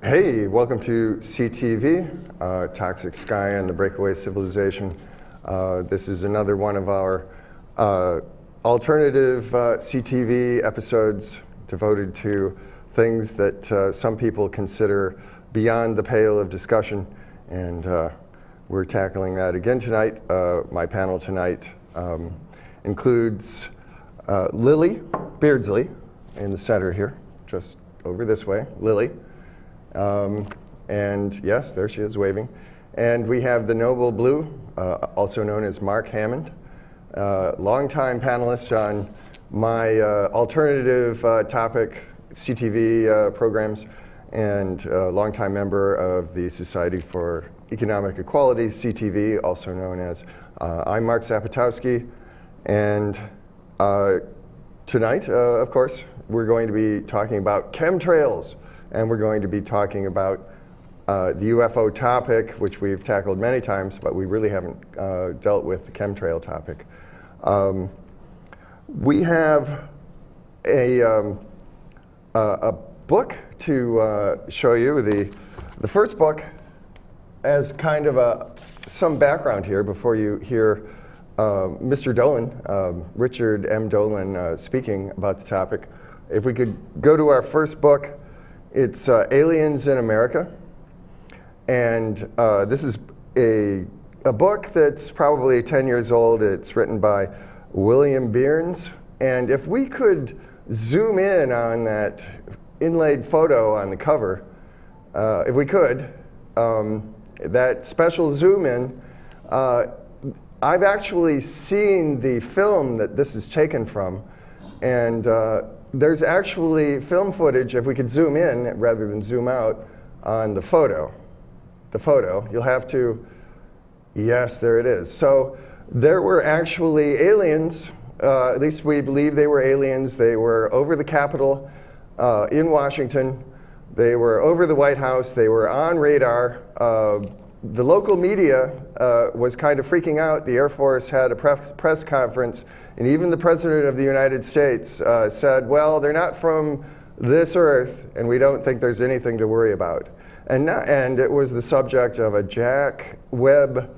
Hey, welcome to CTV, Toxic Sky and the Breakaway Civilization. This is another one of our alternative CTV episodes devoted to things that some people consider beyond the pale of discussion. And we're tackling that again tonight. My panel tonight includes Lily Beardsley in the center here, just over this way, Lily. And yes, there she is waving. And we have the Noble Blue, also known as Mark Hammond, longtime panelist on my alternative topic CTV programs, and longtime member of the Society for Economic Equality, CTV, also known as. I'm Mark Zapotowski, and tonight, of course, we're going to be talking about chemtrails. And we're going to be talking about the UFO topic, which we've tackled many times, but we really haven't dealt with the chemtrail topic. We have a book to show you. The first book, as kind of some background here before you hear Mr. Dolan, Richard M. Dolan, speaking about the topic. If we could go to our first book. It's Aliens in America, and this is a book that's probably 10 years old. It's written by William Birnes, and if we could zoom in on that inlaid photo on the cover, if we could, that special zoom in, I've actually seen the film that this is taken from, and there's actually film footage, if we could zoom in rather than zoom out, on the photo. The photo, you'll have to, yes, there it is. So there were actually aliens, at least we believe they were aliens. They were over the Capitol in Washington. They were over the White House. They were on radar. The local media was kind of freaking out. The Air Force had a press conference, and even the President of the United States said, well, they're not from this Earth, and we don't think there's anything to worry about. And it was the subject of a Jack Webb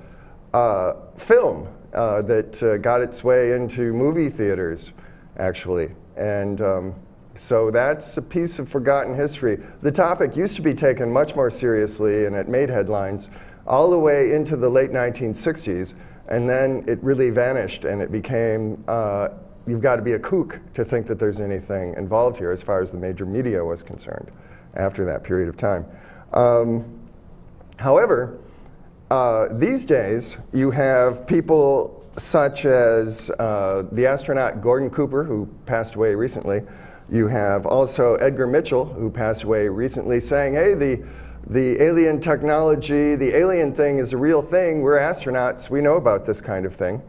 film that got its way into movie theaters, actually. And so that's a piece of forgotten history. The topic used to be taken much more seriously, and it made headlines all the way into the late 1960s, and then it really vanished, and it became, you've got to be a kook to think that there's anything involved here as far as the major media was concerned after that period of time. However, these days, you have people such as the astronaut Gordon Cooper, who passed away recently. You have also Edgar Mitchell, who passed away recently, saying, hey, the alien technology, the alien thing is a real thing. We're astronauts. We know about this kind of thing.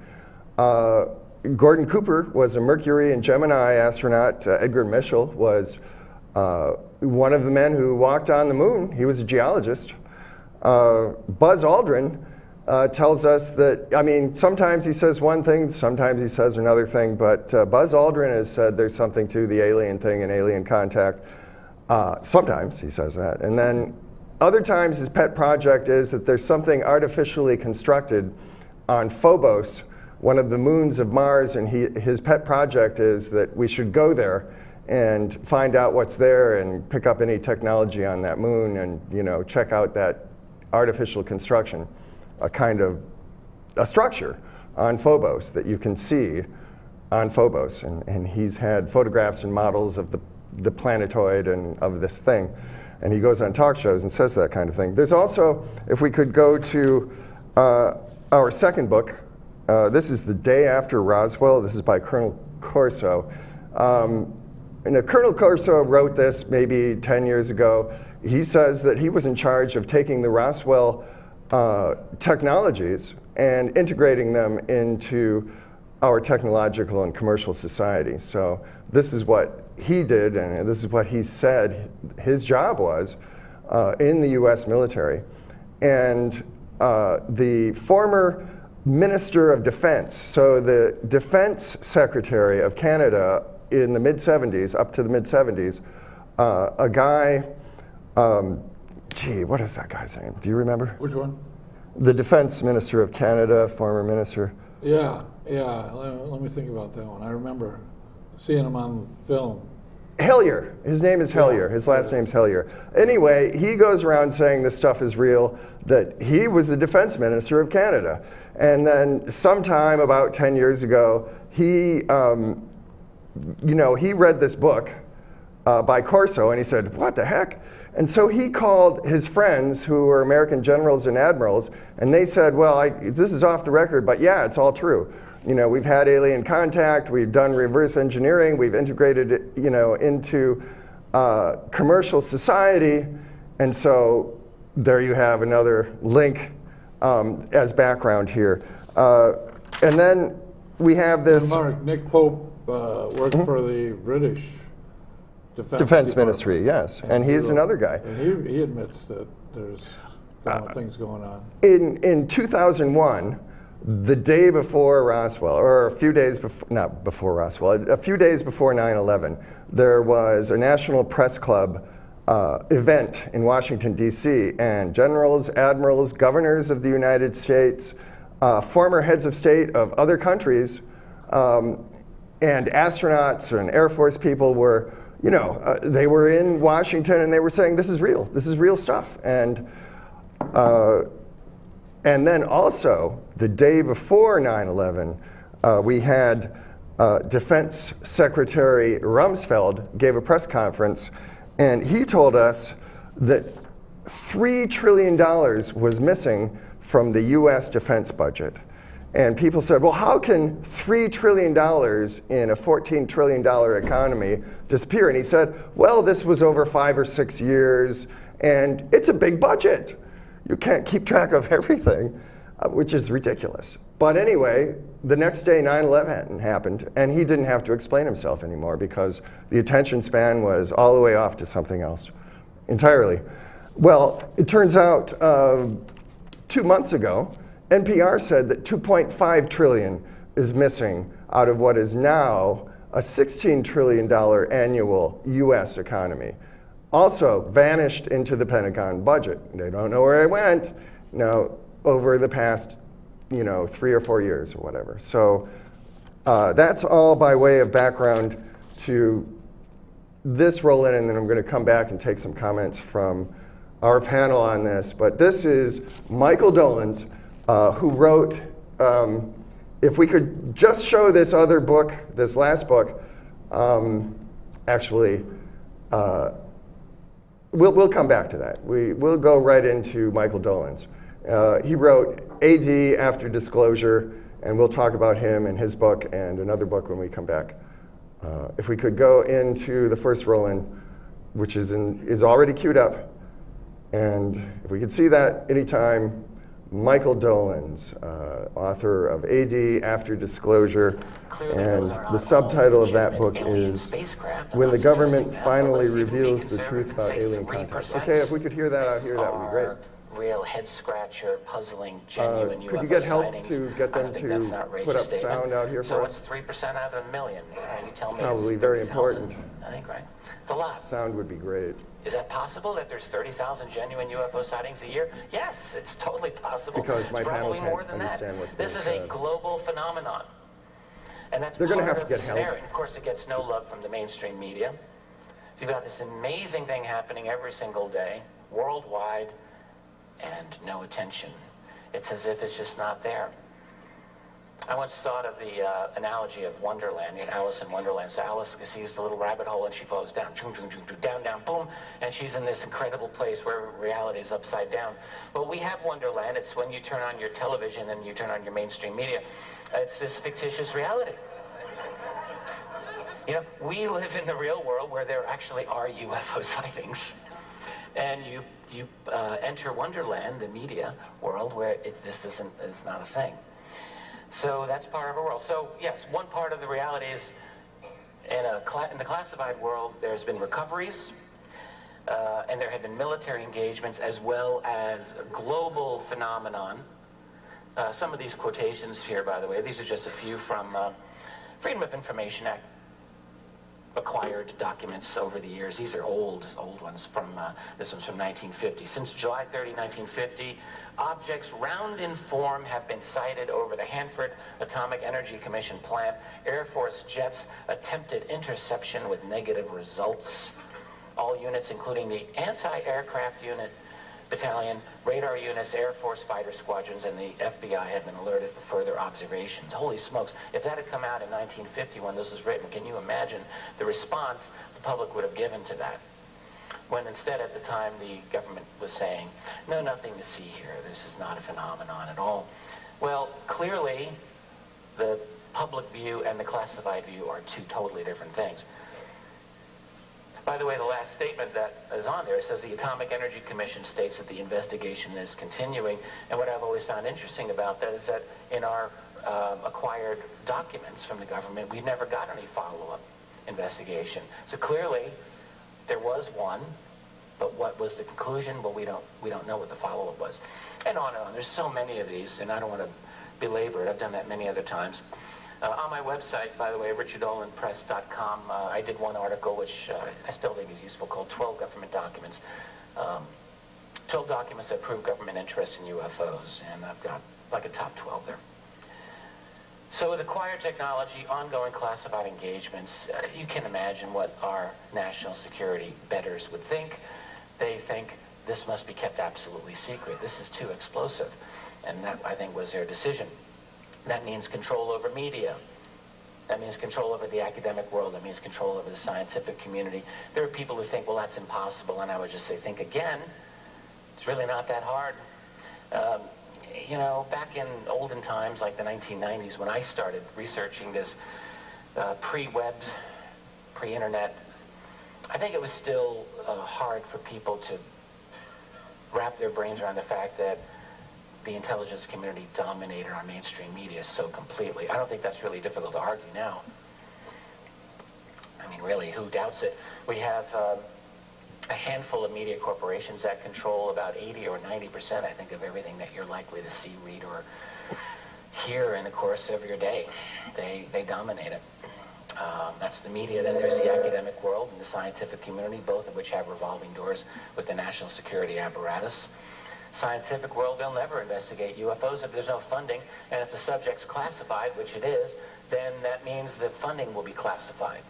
Gordon Cooper was a Mercury and Gemini astronaut. Edgar Mitchell was one of the men who walked on the moon. He was a geologist. Buzz Aldrin tells us that, I mean, sometimes he says one thing, sometimes he says another thing, but Buzz Aldrin has said there's something to the alien thing and alien contact. Sometimes he says that. And then other times his pet project is that there's something artificially constructed on Phobos, one of the moons of Mars, and his pet project is that we should go there and find out what's there and pick up any technology on that moon and, you know, check out that artificial construction, a kind of a structure on Phobos that you can see on Phobos. And he's had photographs and models of the planetoid and of this thing. And he goes on talk shows and says that kind of thing. There's also, if we could go to our second book, this is The Day After Roswell. This is by Colonel Corso. And Colonel Corso wrote this maybe 10 years ago. He says that he was in charge of taking the Roswell technologies and integrating them into our technological and commercial society. So this is what he did, and this is what he said his job was in the US military. And the former Minister of Defense, so the Defense Secretary of Canada in the mid-70s, up to the mid-70s, a guy gee, what is that guy's name? Do you remember? Which one? The defense minister of Canada, former minister. Yeah. Let me think about that one. I remember seeing him on film. Hellier. His name is Hellier. His last name's Hellier. Anyway, he goes around saying this stuff is real, that he was the defense minister of Canada. And then sometime about 10 years ago, he read this book by Corso, and he said, what the heck? And so he called his friends who were American generals and admirals, and they said, well, this is off the record, but yeah, it's all true. We've had alien contact, we've done reverse engineering, we've integrated it, into commercial society, and so there you have another link as background here. And then we have this... And Mark, Nick Pope worked for the British Defense Ministry, yes, and he's another guy. And he admits that there's things going on. In 2001, the day before Roswell, or a few days before, not before Roswell, a few days before 9/11, there was a National Press Club event in Washington, D.C., and generals, admirals, governors of the United States, former heads of state of other countries, and astronauts and Air Force people were, they were in Washington and they were saying, this is real stuff. And then also, the day before 9/11, we had Defense Secretary Rumsfeld gave a press conference, and he told us that $3 trillion was missing from the US defense budget. And people said, well, how can $3 trillion in a $14 trillion economy disappear? And he said, well, this was over 5 or 6 years, and it's a big budget. You can't keep track of everything, which is ridiculous. But anyway, the next day 9/11 happened, and he didn't have to explain himself anymore because the attention span was all the way off to something else entirely. Well, it turns out 2 months ago, NPR said that $2.5 trillion is missing out of what is now a $16 trillion annual US economy. Also vanished into the Pentagon budget. They don't know where it went over the past 3 or 4 years or whatever. So that's all by way of background to this roll-in, and then I'm going to come back and take some comments from our panel on this. But this is Michael Dolenz, who wrote, if we could just show this other book, this last book, actually, we'll come back to that. We'll go right into Michael Dolenz. He wrote AD After Disclosure, and we'll talk about him and his book and another book when we come back. If we could go into the first roll-in, which is already queued up, and if we could see that anytime, Michael Dolenz, author of AD After Disclosure, and the subtitle of that book is When the Government Finally Reveals the Truth About Alien Contact. Okay, if we could hear that out here, that would be great. Real head scratcher, puzzling, genuine UFO could you get help sightings. to get them to put up sound out here for us? So it's 3% out of a million. You tell me Probably it's very 30,000. important. I think, right? It's a lot. Sound would be great. Is that possible that there's 30,000 genuine UFO sightings a year? Yes, it's totally possible. Because my it's probably panel more can't than understand that. what's This being is said. a global phenomenon. And that's They're going to have part to of get the help. scenario. Of course, it gets no love from the mainstream media. You've got this amazing thing happening every single day, worldwide, and no attention. It's as if it's just not there. I once thought of the analogy of Wonderland, Alice in Wonderland. So Alice sees the little rabbit hole and she falls down, down, down, boom, and she's in this incredible place where reality is upside down. Well, we have Wonderland. It's when you turn on your television and you turn on your mainstream media. It's this fictitious reality. We live in the real world where there actually are UFO sightings. And you enter Wonderland, the media world, where this is not a thing. So that's part of our world. So yes, one part of the reality is in the classified world, there's been recoveries, and there have been military engagements as well as a global phenomenon. Some of these quotations here, by the way, these are just a few from Freedom of Information Act. acquired documents over the years. These are old ones from, this one's from 1950. Since July 30, 1950, objects round in form have been sighted over the Hanford Atomic Energy Commission plant. Air Force jets attempted interception with negative results. All units, including the anti-aircraft unit, battalion, radar units, Air Force fighter squadrons, and the FBI have been alerted for further observations. Holy smokes, if that had come out in 1950 when this was written, can you imagine the response the public would have given to that? When instead at the time the government was saying, no, nothing to see here, this is not a phenomenon at all. Well, clearly the public view and the classified view are two totally different things. By the way, the last statement that is on there says the Atomic Energy Commission states that the investigation is continuing. And what I've always found interesting about that is that in our acquired documents from the government, we never got any follow-up investigation. So clearly, there was one, but what was the conclusion? Well, we don't know what the follow-up was. And on and on. There's so many of these, and I don't want to belabor it. I've done that many other times. On my website, by the way, richardolanpress.com, I did one article which I still think is useful called 12 Government Documents. 12 documents that prove government interest in UFOs, and I've got like a top 12 there. So with acquired technology, ongoing classified engagements, you can imagine what our national security betters would think. They think this must be kept absolutely secret. This is too explosive. And that, I think, was their decision. That means control over media. That means control over the academic world. That means control over the scientific community. There are people who think, well, that's impossible. And I would just say, think again. It's really not that hard. You know, back in olden times, like the 1990s, when I started researching this pre-web, pre-internet, I think it was still hard for people to wrap their brains around the fact that the intelligence community dominated our mainstream media so completely. I don't think that's really difficult to argue now. I mean, really, who doubts it? We have a handful of media corporations that control about 80 or 90%, I think, of everything that you're likely to see, read, or hear in the course of your day. They dominate it. That's the media. Then there's the academic world and the scientific community, both of which have revolving doors with the national security apparatus. Scientific world, they'll never investigate UFOs if there's no funding, and if the subject's classified, which it is, then that means that funding will be classified.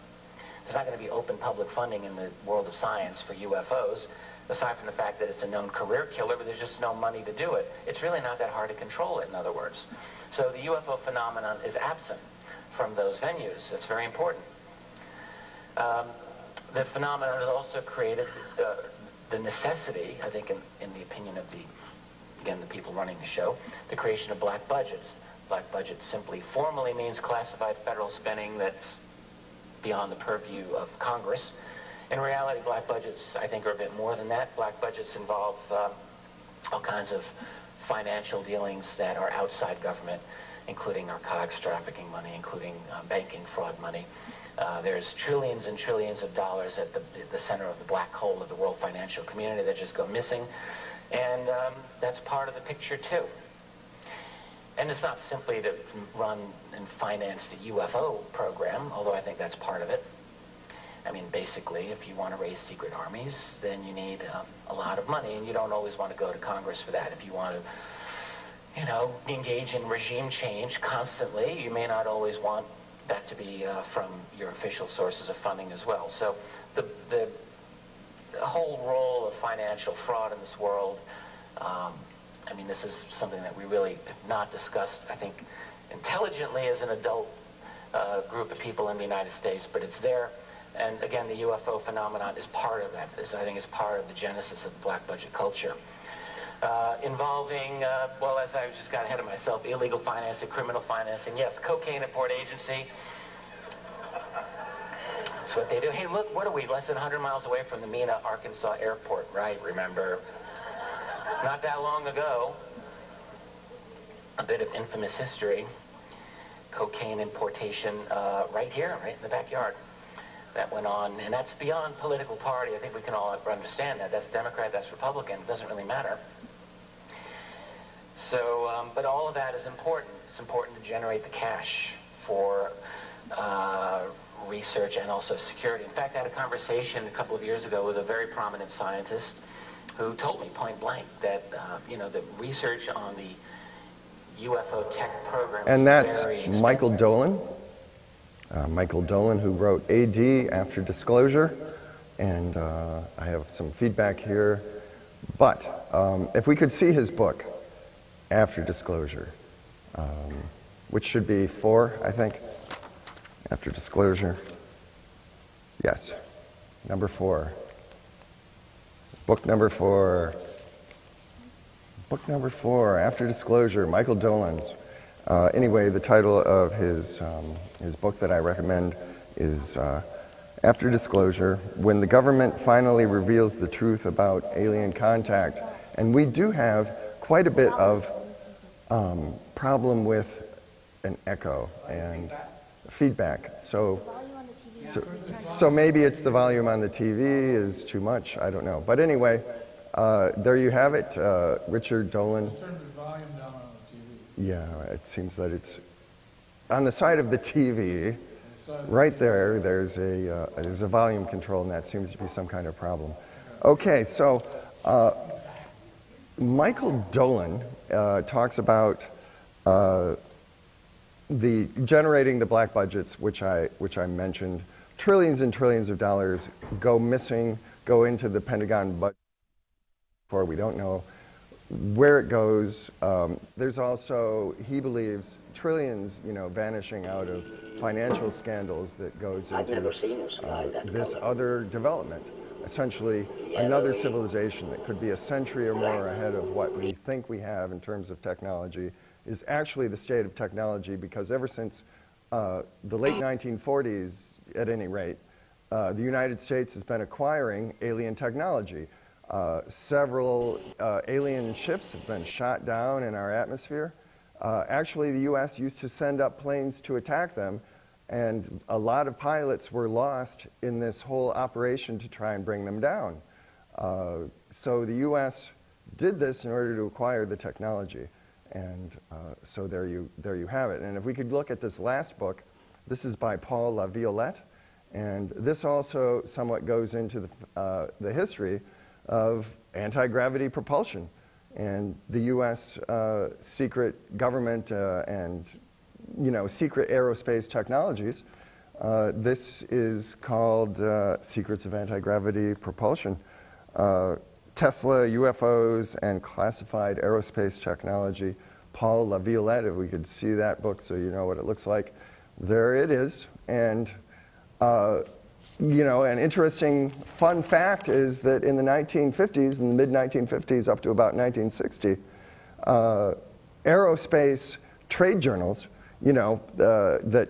There's not going to be open public funding in the world of science for UFOs, aside from the fact that it's a known career killer, but there's just no money to do it. It's really not that hard to control it, in other words. So the UFO phenomenon is absent from those venues. That's very important. The phenomenon has also created the necessity, I think, in the opinion of the people running the show, the creation of black budgets. Black budget simply formally means classified federal spending that's beyond the purview of Congress. In reality, black budgets, I think, are a bit more than that. Black budgets involve all kinds of financial dealings that are outside government, including narcotics trafficking money, including banking fraud money. There's trillions and trillions of dollars at the center of the black hole of the world financial community that just go missing. And that's part of the picture, too. And it's not simply to run and finance the UFO program, although I think that's part of it. I mean, basically, if you want to raise secret armies, then you need a lot of money, and you don't always want to go to Congress for that. If you want to, you know, engage in regime change constantly, you may not always want that to be from your official sources of funding as well. So the whole role of financial fraud in this world, I mean, this is something that we really have not discussed, I think, intelligently as an adult group of people in the United States, but it's there. And again, the UFO phenomenon is part of that. This, I think, is part of the genesis of the black budget culture. Involving, well, as I just got ahead of myself, illegal financing, criminal financing. Yes, cocaine at Port Agency. That's what they do. Hey, look, what are we? Less than 100 miles away from the Mena, Arkansas airport, right? Remember? Not that long ago, a bit of infamous history. Cocaine importation right here, right in the backyard. That went on, and that's beyond political party. I think we can all understand that. That's Democrat, that's Republican. It doesn't really matter. So, but all of that is important. It's important to generate the cash for research and also security. In fact, I had a conversation a couple of years ago with a very prominent scientist who told me point blank that the research on the UFO tech program And is that's very Michael Dolan. Michael Dolan, who wrote AD, After Disclosure. And I have some feedback here. But if we could see his book, After Disclosure, which should be 4, I think. After Disclosure. Yes. Number 4. Book number 4. Book number 4, After Disclosure, Michael Dolan's. Anyway, the title of his book that I recommend is After Disclosure, When the Government Finally Reveals the Truth About Alien Contact. And we do have quite a bit of problem with an echo and feedback. So maybe it's the volume on the TV is too much. I don't know. But anyway, there you have it. Richard Dolan. Turn the volume down on the TV. Yeah, it seems that it's on the side of the TV. Right there, there's a volume control, and that seems to be some kind of problem. Okay, so Michael Dolan talks about the generating the black budgets, which I mentioned. Trillions and trillions of dollars go missing, go into the Pentagon budget, for we don't know where it goes. There's also, he believes, trillions, vanishing out of financial scandals that goes into this other development. Essentially, another civilization that could be a century or more ahead of what we think we have in terms of technology is actually the state of technology, because ever since the late 1940s, at any rate, the United States has been acquiring alien technology. Several alien ships have been shot down in our atmosphere. Actually, the U.S. used to send up planes to attack them, and a lot of pilots were lost in this whole operation to try and bring them down. So the U.S. did this in order to acquire the technology. And so there you have it. And if we could look at this last book, this is by Paul LaViolette, and this also somewhat goes into the history of anti-gravity propulsion and the U.S. Secret government and secret aerospace technologies. This is called Secrets of Anti-Gravity Propulsion. Tesla, UFOs, and Classified Aerospace Technology. Paul LaViolette, if we could see that book so you know what it looks like. There it is. And, an interesting fun fact is that in the 1950s, in the mid-1950s up to about 1960, aerospace trade journals, that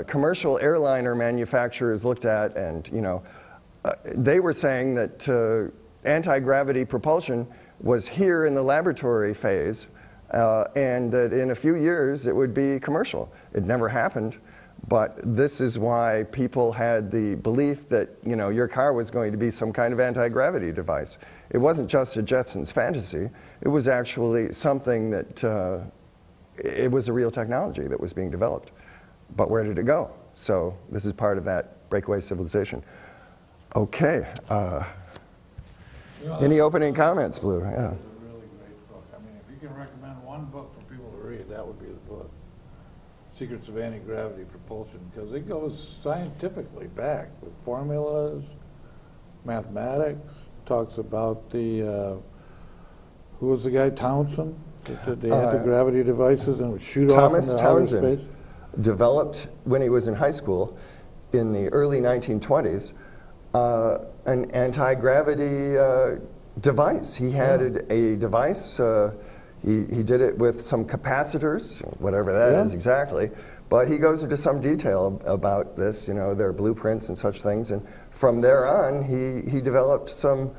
commercial airliner manufacturers looked at, and, they were saying that anti-gravity propulsion was here in the laboratory phase, and that in a few years it would be commercial. It never happened, but this is why people had the belief that your car was going to be some kind of anti-gravity device. It wasn't just a Jetsons fantasy. It was actually something that it was a real technology that was being developed. But where did it go? So this is part of that breakaway civilization. Okay. Any opening comments, Blue? Yeah. It's a really great book. I mean, if you can recommend one book for people to read, that would be the book. Secrets of Anti-Gravity Propulsion, because it goes scientifically back with formulas, mathematics, talks about the, who was the guy, Townsend? The anti-gravity devices and would shoot off into outer space? Thomas Townsend developed, when he was in high school, in the early 1920s, an anti-gravity device. He had a device. He did it with some capacitors, whatever that is exactly. But he goes into some detail about this, their blueprints and such things. And from there on, he developed some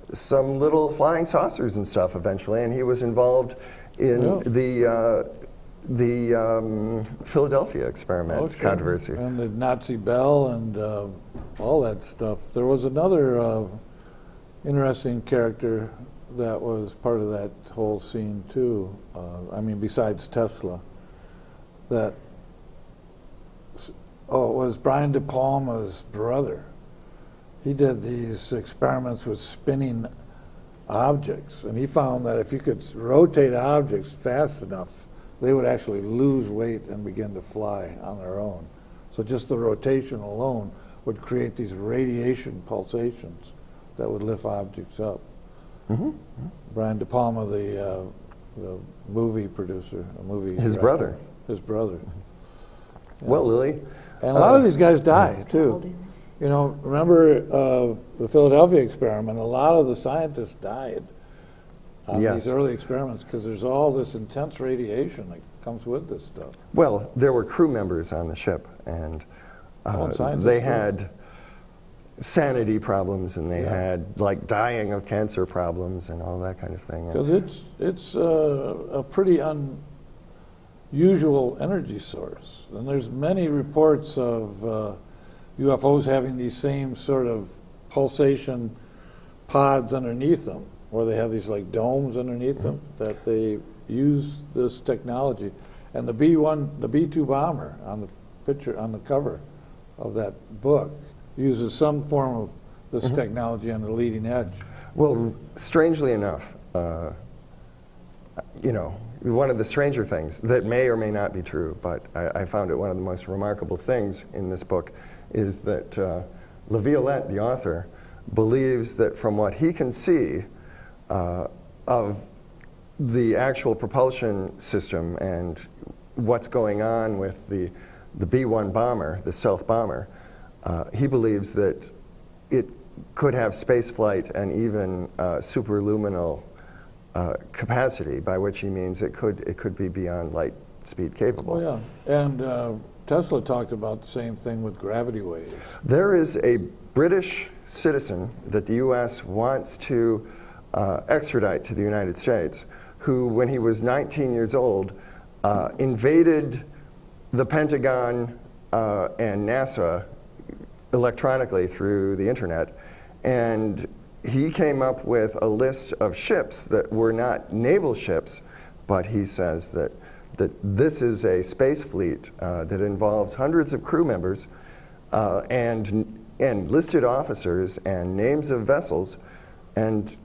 little flying saucers and stuff eventually. And he was involved in the Philadelphia experiment controversy. And the Nazi Bell and all that stuff. There was another interesting character that was part of that whole scene too. I mean, besides Tesla, that Oh, it was Brian De Palma's brother. He did these experiments with spinning objects, and he found that if you could rotate objects fast enough, they would actually lose weight and begin to fly on their own. So just the rotation alone would create these radiation pulsations that would lift objects up. Mm-hmm. Brian De Palma, the movie producer, His brother. His brother. Well, Lily. And a lot of these guys die, too. You know, remember the Philadelphia experiment, a lot of the scientists died on Yes. these early experiments because there's all this intense radiation that comes with this stuff. Well, there were crew members on the ship, and scientists, they too. had sanity problems, and they had like dying of cancer problems and all that kind of thing. Because it's a pretty unusual energy source. And there's many reports of UFOs having these same sort of pulsation pods underneath them, where they have these like domes underneath them, that they use this technology. And the B-2 bomber on the picture, on the cover of that book, uses some form of this technology on the leading edge. Well, strangely enough, you know, one of the stranger things that may or may not be true, but I found it one of the most remarkable things in this book, is that LaViolette, the author, believes that from what he can see of the actual propulsion system and what's going on with the B-1 bomber, the stealth bomber, he believes that it could have space flight and even superluminal capacity, by which he means it could be beyond light speed capable. Oh yeah, and Tesla talked about the same thing with gravity waves. There is a British citizen that the U.S. wants to extradite to the United States, who, when he was 19 years old, invaded the Pentagon and NASA electronically through the internet, and he came up with a list of ships that were not naval ships, but he says that this is a space fleet that involves hundreds of crew members and listed officers and names of vessels, and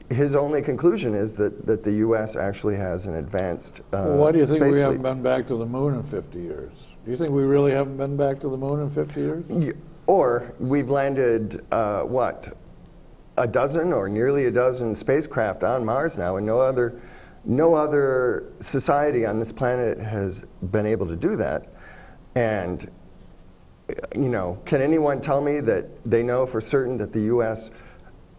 his only conclusion is that the U.S. actually has an advanced Well, why do you think space we fleet. haven't been back to the moon in 50 years? Do you think we really haven't been back to the moon in 50 years? Or we've landed, what, a dozen or nearly a dozen spacecraft on Mars now, and no other society on this planet has been able to do that. And, you know, can anyone tell me that they know for certain that the U.S.,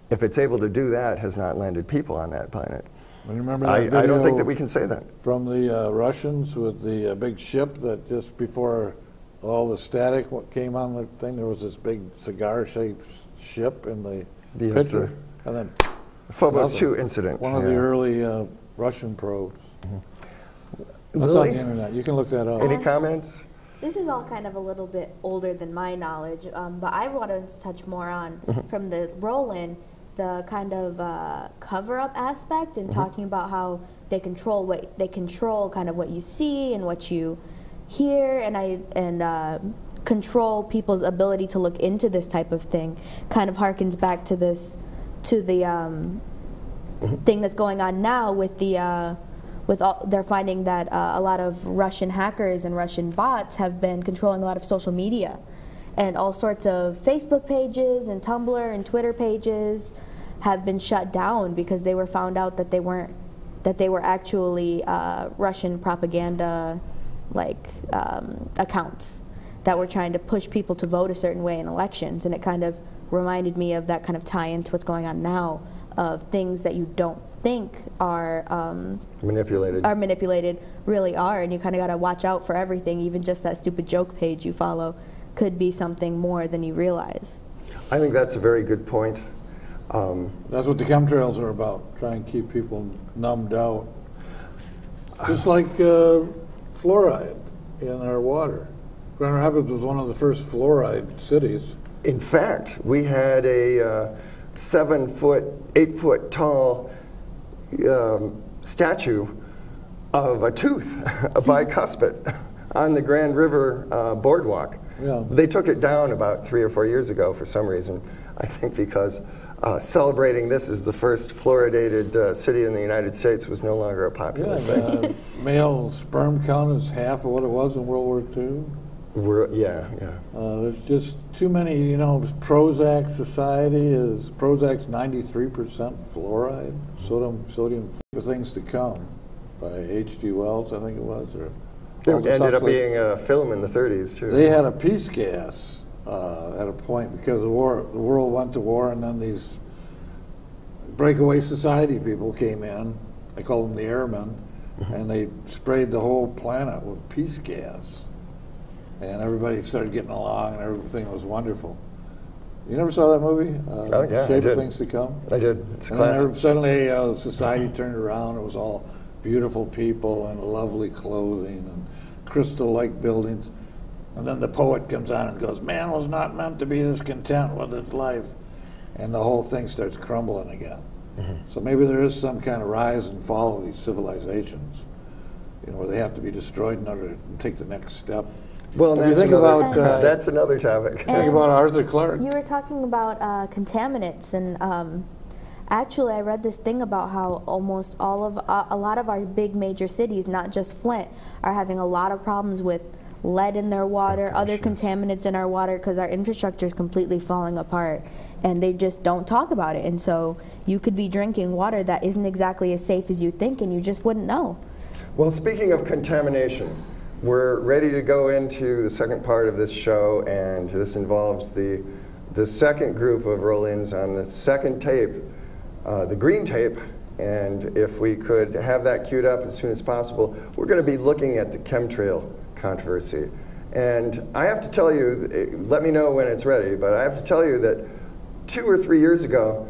if it's able to do that, has not landed people on that planet? And remember that video I don't think that we can say that. from the Russians with the big ship that just before all the static what came on the thing, there was this big cigar-shaped ship in the Yes, picture, and then Phobos another, 2 incident. one of the early Russian probes. That's on Lily, the internet. You can look that up. any comments? This is all kind of a little bit older than my knowledge, but I wanted to touch more on, from the Roland, the kind of cover-up aspect and talking about how they control kind of what you see and what you hear, and control people's ability to look into this type of thing. Kind of harkens back to the thing that's going on now with the they're finding that a lot of Russian hackers and Russian bots have been controlling a lot of social media, and all sorts of Facebook pages and Tumblr and Twitter pages have been shut down because they were found out that they were actually Russian propaganda accounts that were trying to push people to vote a certain way in elections. And it kind of reminded me of that kind of tie-in to what's going on now, of things that you don't think are manipulated really are, and you kind of got to watch out for everything. Even just that stupid joke page you follow could be something more than you realize. I think that's a very good point. That's what the chemtrails are about, trying to keep people numbed out. Just like fluoride in our water. Grand Rapids was one of the first fluoride cities. In fact, we had a 7-foot, 8-foot tall statue of a tooth, a bicuspid, on the Grand River boardwalk. Yeah. They took it down about 3 or 4 years ago for some reason. I think because celebrating this as the first fluoridated city in the United States was no longer a popular thing. The male sperm count is half of what it was in World War II. Yeah. There's just too many, Prozac Society Prozac's 93% fluoride, sodium for things to come, by H.G. Wells, I think it was, or It ended up being a film in the 30s too. They had a peace gas at a point because the world went to war, and then these breakaway society people came in. I call them the airmen, and they sprayed the whole planet with peace gas. And everybody started getting along, and everything was wonderful. You never saw that movie? Yeah, Shape I did. of Things to Come? I did. It's And classic. then suddenly society turned around. It was all beautiful people and lovely clothing and crystal-like buildings. And then the poet comes on and goes, "Man was not meant to be this content with his life." And the whole thing starts crumbling again. So maybe there is some kind of rise and fall of these civilizations, where they have to be destroyed in order to take the next step. Well, If you that's think another, about, that's another topic. Think about Arthur Clarke. You were talking about contaminants, and actually, I read this thing about how almost all of a lot of our big major cities, not just Flint, are having a lot of problems with lead in their water, other contaminants in our water, because our infrastructure is completely falling apart, and they just don't talk about it. And so you could be drinking water that isn't exactly as safe as you think, and you just wouldn't know. Well, speaking of contamination, we're ready to go into the second part of this show, and this involves the second group of roll-ins on the second tape, the green tape. And if we could have that queued up as soon as possible, we're going to be looking at the chemtrail controversy. And I have to tell you, let me know when it's ready, but I have to tell you that 2 or 3 years ago,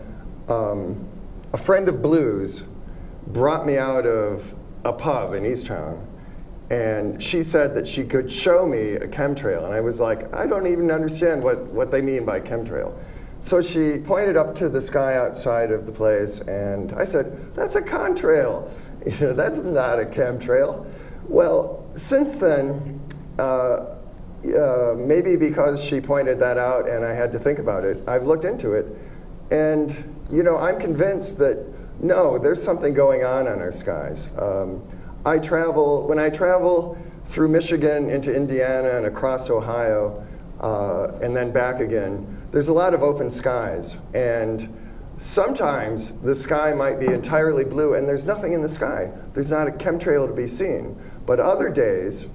a friend of Blue's brought me out of a pub in Easttown, and she said that she could show me a chemtrail, and I was like, I don't even understand what they mean by chemtrail. So she pointed up to the sky outside of the place, and I said, that's a contrail. That's not a chemtrail. Well, since then, maybe because she pointed that out and I had to think about it, I've looked into it, and I'm convinced that no, there's something going on our skies. When I travel through Michigan into Indiana and across Ohio, and then back again, there's a lot of open skies. And sometimes the sky might be entirely blue and there's nothing in the sky. There's not a chemtrail to be seen. But other days,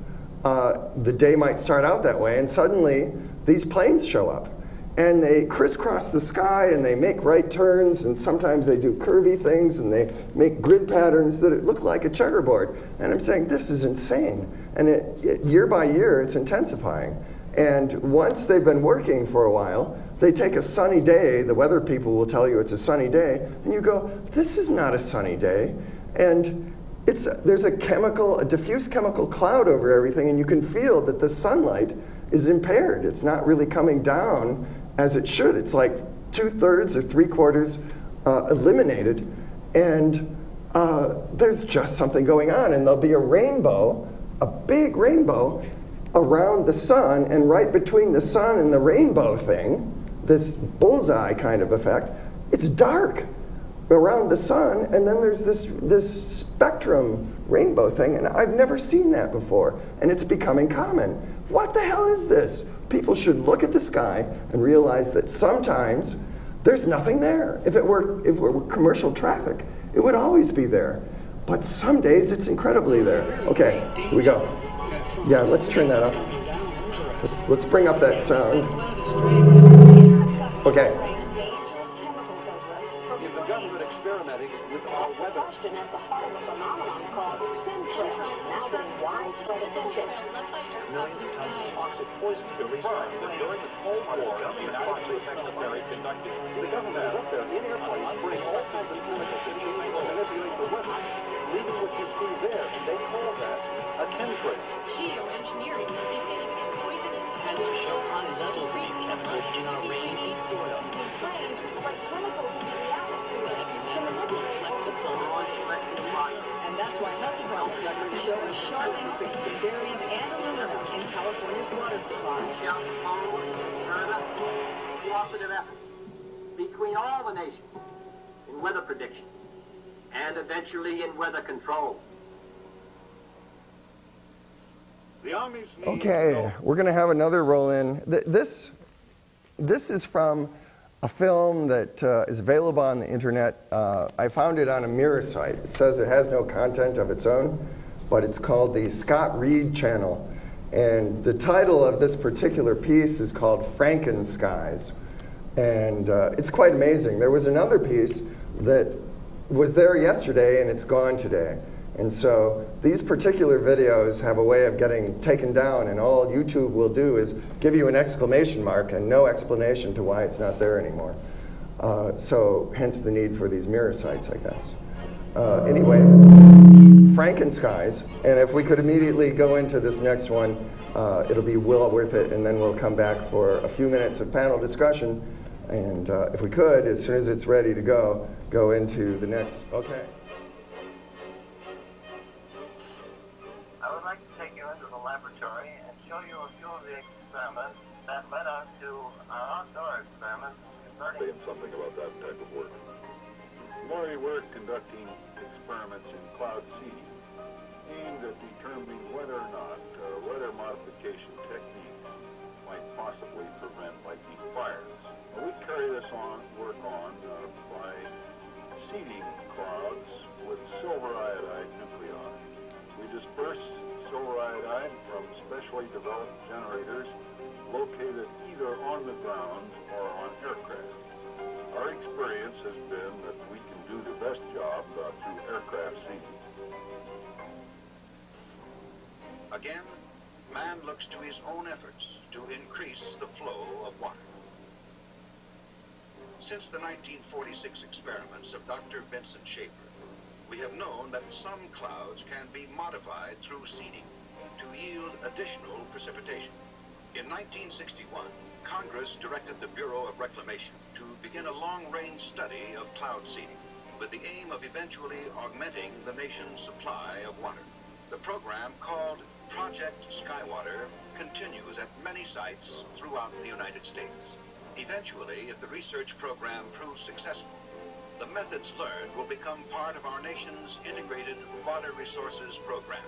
the day might start out that way, and suddenly these planes show up. And they crisscross the sky, and they make right turns, and sometimes they do curvy things, and they make grid patterns that look like a checkerboard. And I'm saying, this is insane. And year by year, it's intensifying. And once they've been working for a while, they take a sunny day, the weather people will tell you it's a sunny day, and you go, this is not a sunny day. And there's a diffuse chemical cloud over everything, and you can feel that the sunlight is impaired. It's not really coming down as it should. It's like 2/3 or 3/4 eliminated, and there's just something going on. And there'll be a rainbow, a big rainbow, around the sun, and right between the sun and the rainbow thing, this bullseye kind of effect, it's dark around the sun, and then there's this spectrum rainbow thing, and I've never seen that before, and it's becoming common. What the hell is this? People should look at the sky and realize that sometimes there's nothing there. If it were commercial traffic, it would always be there. But some days it's incredibly there. Okay, here we go. Yeah, let's turn that up. Let's bring up that sound. Okay. Is the government experimenting with our weather? Question at the heart of a phenomenon called chemtrails, now being widespread attention. Millions of tons of toxic poison released during the Cold War. The United States military conducted. The government is up there in airplanes, putting all kinds of chemicals that change or manipulate the weather, leaving what you see there. They call that a chemtrail. Geoengineering. They say if it's poison in the sky, show high levels of these chemicals in our rainy soil. Plans to spray chemicals into the atmosphere to manipulate Reflect the sun on direct to the body. and that's why health department records show a sharp increase in barium and aluminum in California's water supply. Cooperative effort between all the nations in weather prediction and eventually in weather control. The Army's need Okay, we're going to have another roll-in. This is from a film that is available on the internet. I found it on a Mirror site. It says it has no content of its own, but it's called the Scott Reed Channel. And the title of this particular piece is called Frankenskies. And it's quite amazing. There was another piece that was there yesterday and it's gone today. And so these particular videos have a way of getting taken down, and all YouTube will do is give you an exclamation mark and no explanation to why it's not there anymore. So hence the need for these Mirror sites, I guess. Anyway, Frankenskies, and if we could immediately go into this next one, it'll be well worth it, and then we'll come back for a few minutes of panel discussion, and if we could, as soon as it's ready to go into the next, okay. I would like to take you into the laboratory and show you a few of the experiments that led us to our outdoor experiments concerning something about that type of work. Maury, we're conducting experiments in cloud seeding aimed at determining whether or not weather modification techniques might possibly prevent lightning fires. Now, we carry this work on by seeding clouds with silver iodide nuclei. We disperse silver iodide from specially developed generators located either on the ground or on aircraft. Our experience has been that we can do the best job through aircraft seeding. Again, man looks to his own efforts to increase the flow of water. Since the 1946 experiments of Dr. Vincent Schaefer, we have known that some clouds can be modified through seeding to yield additional precipitation. In 1961, Congress directed the Bureau of Reclamation to begin a long-range study of cloud seeding with the aim of eventually augmenting the nation's supply of water. The program, called Project Skywater, continues at many sites throughout the United States. Eventually, if the research program proves successful, the methods learned will become part of our nation's integrated water resources program.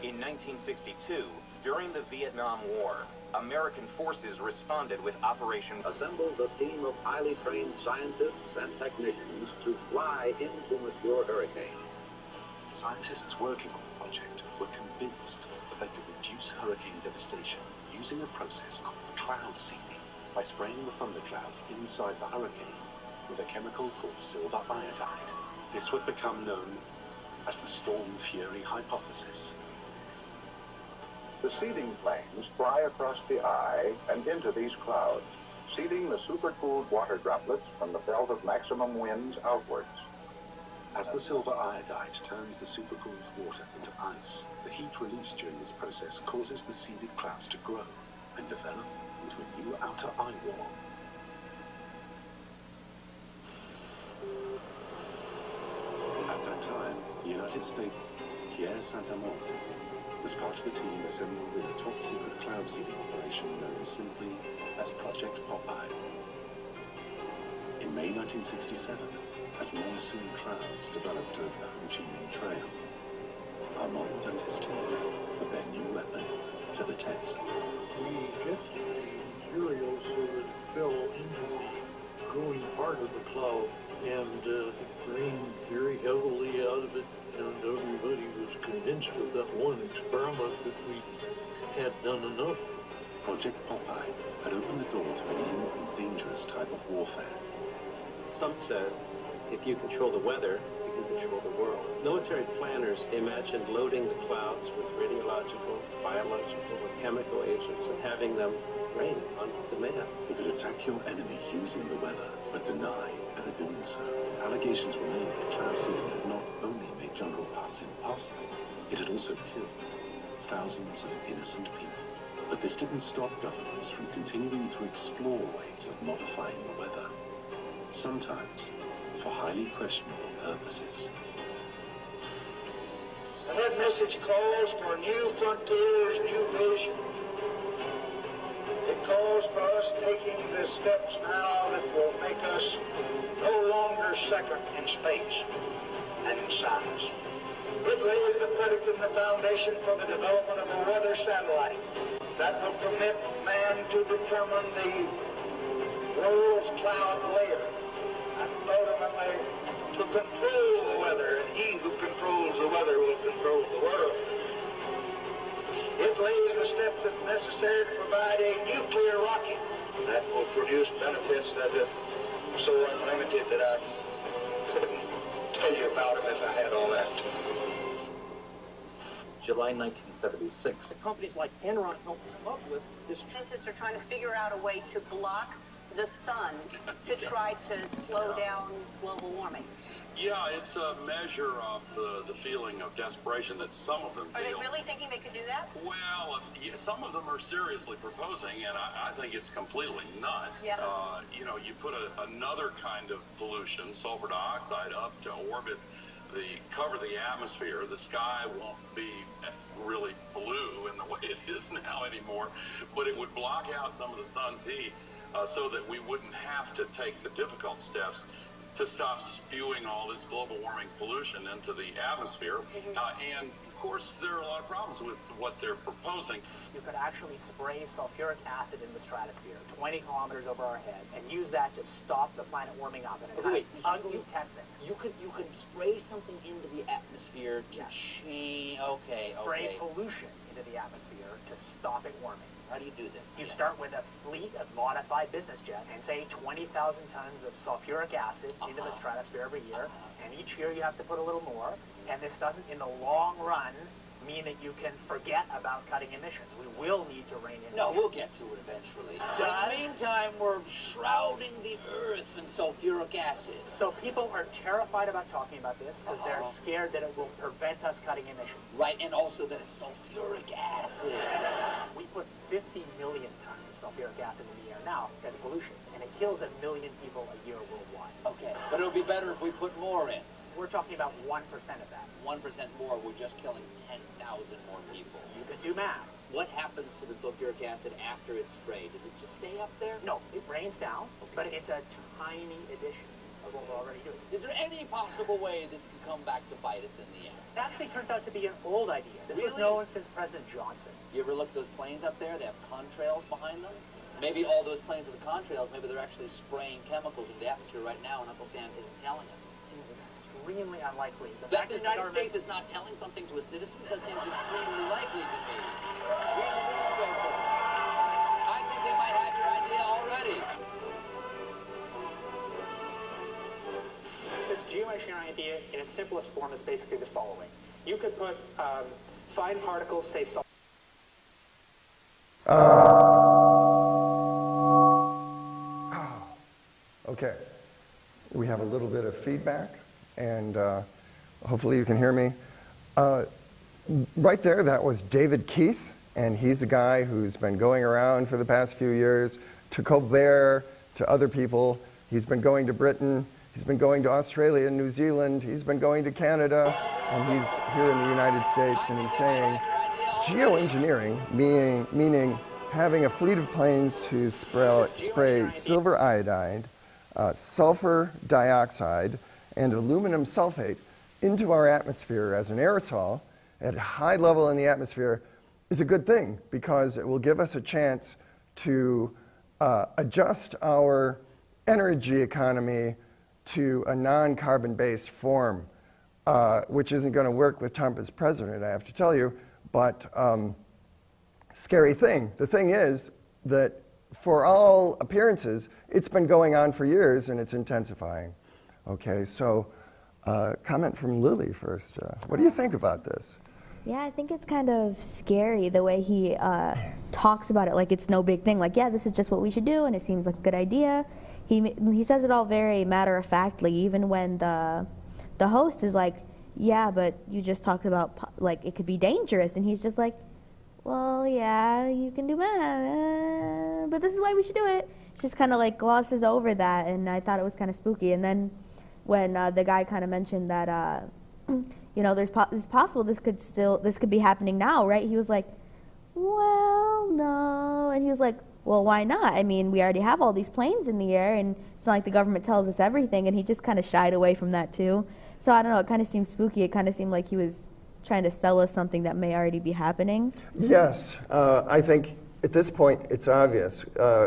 In 1962, during the Vietnam War, American forces responded with Operation Assembles a team of highly trained scientists and technicians to fly into mature hurricanes. Scientists working on the project were convinced that they could reduce hurricane devastation using a process called cloud seeding by spraying the thunderclouds inside the hurricane with a chemical called silver iodide. This would become known as the Storm Fury hypothesis. the seeding planes fly across the eye and into these clouds, seeding the supercooled water droplets from the belt of maximum winds outwards. As the silver iodide turns the supercooled water into ice, the heat released during this process causes the seeded clouds to grow and develop into a new outer eye wall. At that time, the United States, Pierre Saint-Amand, was part of the team assembled in a top-secret cloud seeding operation known simply as Project Popeye. In May 1967, as monsoon clouds developed over the Ho Chi Minh Trail, Armand and his team put their new weapon to the test. We get the material so that it fell into the growing part of the cloud, and it rained very heavily out of it, and everybody was convinced with that one experiment that we had done enough. Project Popeye had opened the door to a new and dangerous type of warfare. Some said, if you control the weather, you can control the world. Military planners imagined loading the clouds with radiological, biological, or chemical agents and having them rain on demand. They could attack your enemy using the weather, but deny ever doing so. Allegations were made that cloud seeding had not only made jungle paths impassable, it had also killed thousands of innocent people. But this didn't stop governments from continuing to explore ways of modifying the weather, sometimes for highly questionable purposes. The head message calls for new frontiers, new vision. It calls for us taking the steps now that will make us no longer second in space and in science. It lays the predicate and the foundation for the development of a weather satellite that will permit man to determine the world's cloud layer and ultimately to control the weather, and he who controls the weather will control the world. It lays the steps that's necessary to provide a nuclear rocket that will produce benefits that are so unlimited that I couldn't tell you about them if I had all that. July 1976. Companies like Enron helped come up with this. Scientists are trying to figure out a way to block the sun to try to slow down global warming. Yeah, it's a measure of the feeling of desperation that some of them feel. Are they really thinking they could do that? Well, some of them are seriously proposing, and I think it's completely nuts. Yeah. You know, you put another kind of pollution, sulfur dioxide, up to orbit, cover the atmosphere. The sky won't be really blue in the way it is now anymore, but it would block out some of the sun's heat so that we wouldn't have to take the difficult steps to stop spewing all this global warming pollution into the atmosphere. And of course, there are a lot of problems with what they're proposing. You could actually spray sulfuric acid in the stratosphere 20 kilometers over our head and use that to stop the planet warming up. And Wait, ugly tactics. You could spray something into the atmosphere to change. Okay, spray pollution into the atmosphere to stop it warming. How do you do this? You start with a fleet of modified business jets and say 20,000 tons of sulfuric acid into the stratosphere every year, and each year you have to put a little more, and this doesn't, in the long run, mean that you can forget about cutting emissions. We will need to rein in. No, we'll get to it eventually. But in the meantime, we're shrouding the Earth in sulfuric acid. So people are terrified about talking about this because they're scared that it will prevent us cutting emissions. Right, and also that it's sulfuric acid. We put 50 million tons of sulfuric acid in the air now as pollution, and it kills 1 million people a year worldwide. Okay, but it'll be better if we put more in. We're talking about 1% of that. 1% more, we're just killing 10,000 more people. You can do math. What happens to the sulfuric acid after it's sprayed? Does it just stay up there? No, it rains down, but it's a tiny addition of what we're already doing. Is there any possible way this can come back to bite us in the end? It actually turns out to be an old idea. This was known since President Johnson. You ever look at those planes up there? They have contrails behind them. Maybe all those planes with the contrails, maybe they're actually spraying chemicals into the atmosphere right now, and Uncle Sam isn't telling us. Seems extremely unlikely. That the United States is not telling something to its citizens? That seems extremely likely to me. Read the newspaper. I think they might have your idea already. This geoengineering idea, in its simplest form, is basically the following. You could put fine particles, say salt. Okay, we have a little bit of feedback, and hopefully you can hear me. Right there, that was David Keith, and he's a guy who's been going around for the past few years to Colbert, to other people. He's been going to Britain, he's been going to Australia and New Zealand, he's been going to Canada, and he's here in the United States, and he's saying geoengineering, meaning having a fleet of planes to spray silver iodide, sulfur dioxide, and aluminum sulfate into our atmosphere as an aerosol at a high level in the atmosphere is a good thing because it will give us a chance to adjust our energy economy to a non-carbon-based form, which isn't going to work with Trump as president, I have to tell you, but scary thing. The thing is that for all appearances, it's been going on for years and it's intensifying. Okay, so comment from Lily first. What do you think about this? Yeah, I think it's kind of scary the way he talks about it like it's no big thing. Like, yeah, this is just what we should do and it seems like a good idea. He says it all very matter-of-factly, even when the host is like, yeah, but you just talked about, like, it could be dangerous. And he's just like, well, yeah, you can do math, but this is why we should do it. It's just kind of like glosses over that, and I thought it was kind of spooky. And then when the guy kind of mentioned that you know, it's possible this could be happening now, right? He was like, well, no. And he was like, well, why not? I mean, we already have all these planes in the air, and it's not like the government tells us everything. And he just kind of shied away from that too. So I don't know, it kind of seemed spooky. It kind of seemed like he was trying to sell us something that may already be happening. Yes, I think at this point it's obvious.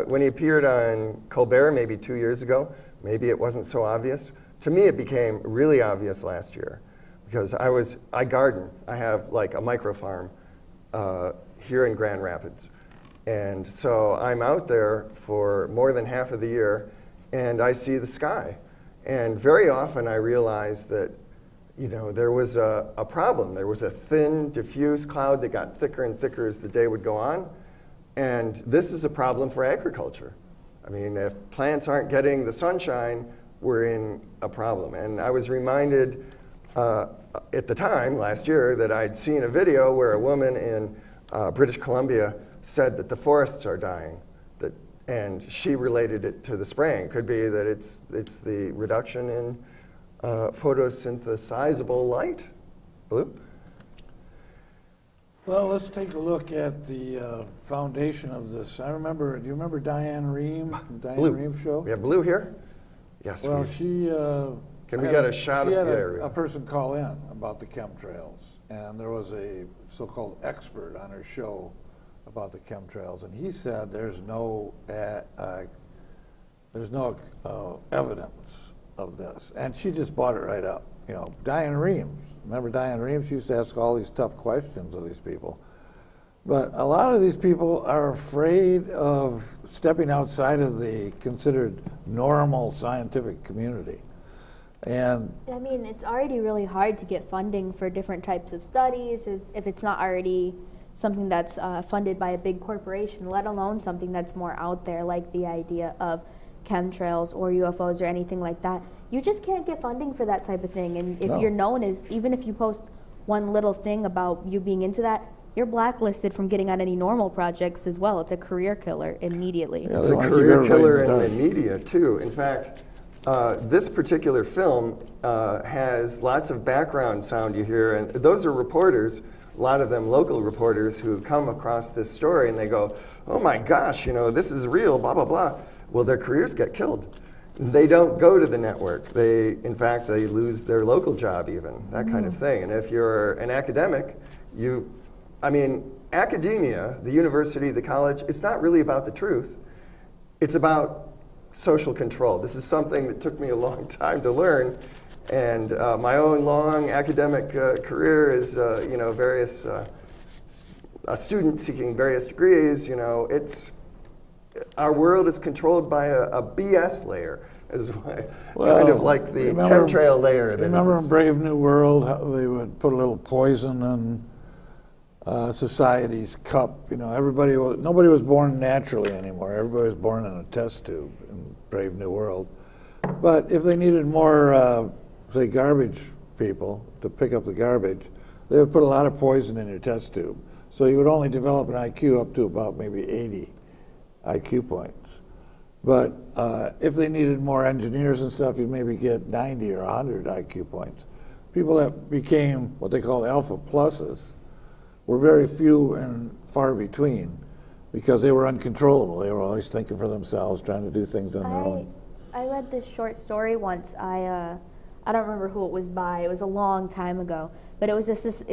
When he appeared on Colbert maybe 2 years ago, maybe it wasn't so obvious. To me, it became really obvious last year because I garden. I have like a micro farm here in Grand Rapids. And so I'm out there for more than half of the year, and I see the sky. And very often I realize that, you know, there was a problem. There was a thin, diffuse cloud that got thicker and thicker as the day would go on. And this is a problem for agriculture. I mean, if plants aren't getting the sunshine, we're in a problem. And I was reminded at the time, last year, that I'd seen a video where a woman in British Columbia said that the forests are dying. And she related it to the spraying. Could be that it's the reduction in photosynthesizable light. Blue? Well, let's take a look at the foundation of this. Do you remember Diane Rehm from Diane Rehm show? We have Blue here? Yes. Well, she... Can we get a shot of the area? A person call in about the chemtrails, and there was a so-called expert on her show about the chemtrails, and he said there's no evidence of this, and she just bought it right up. You know, Diane Rehm. Remember Diane Rehm? She used to ask all these tough questions of these people. But a lot of these people are afraid of stepping outside of the considered normal scientific community. And I mean, it's already really hard to get funding for different types of studies if it's not already something that's funded by a big corporation, let alone something that's more out there, like the idea of chemtrails or UFOs or anything like that. You just can't get funding for that type of thing. And if you're known as, even if you post one little thing about you being into that, you're blacklisted from getting on any normal projects as well. It's a career killer immediately. Yeah, it's a career killer in the media, too. In fact, this particular film has lots of background sound you hear, and those are reporters, a lot of them local reporters who come across this story and they go, oh my gosh, you know, this is real, blah, blah, blah. Well, their careers get killed. They don't go to the network. In fact, they lose their local job even, that kind of thing. And if you're an academic, academia, the university, the college, it's not really about the truth. It's about social control. This is something that took me a long time to learn. And my own long academic career is, various a student seeking various degrees. You know, our world is controlled by a BS layer, kind of like the chemtrail layer. Remember in Brave New World how they would put a little poison in society's cup? You know, nobody was born naturally anymore. Everybody was born in a test tube in Brave New World. But if they needed more say garbage people to pick up the garbage, they would put a lot of poison in your test tube. So you would only develop an IQ up to about maybe 80 IQ points. But if they needed more engineers and stuff, you'd maybe get 90 or 100 IQ points. People that became what they call alpha pluses were very few and far between because they were uncontrollable. They were always thinking for themselves, trying to do things on their own. I read this short story once. I don't remember who it was by. It was a long time ago. But it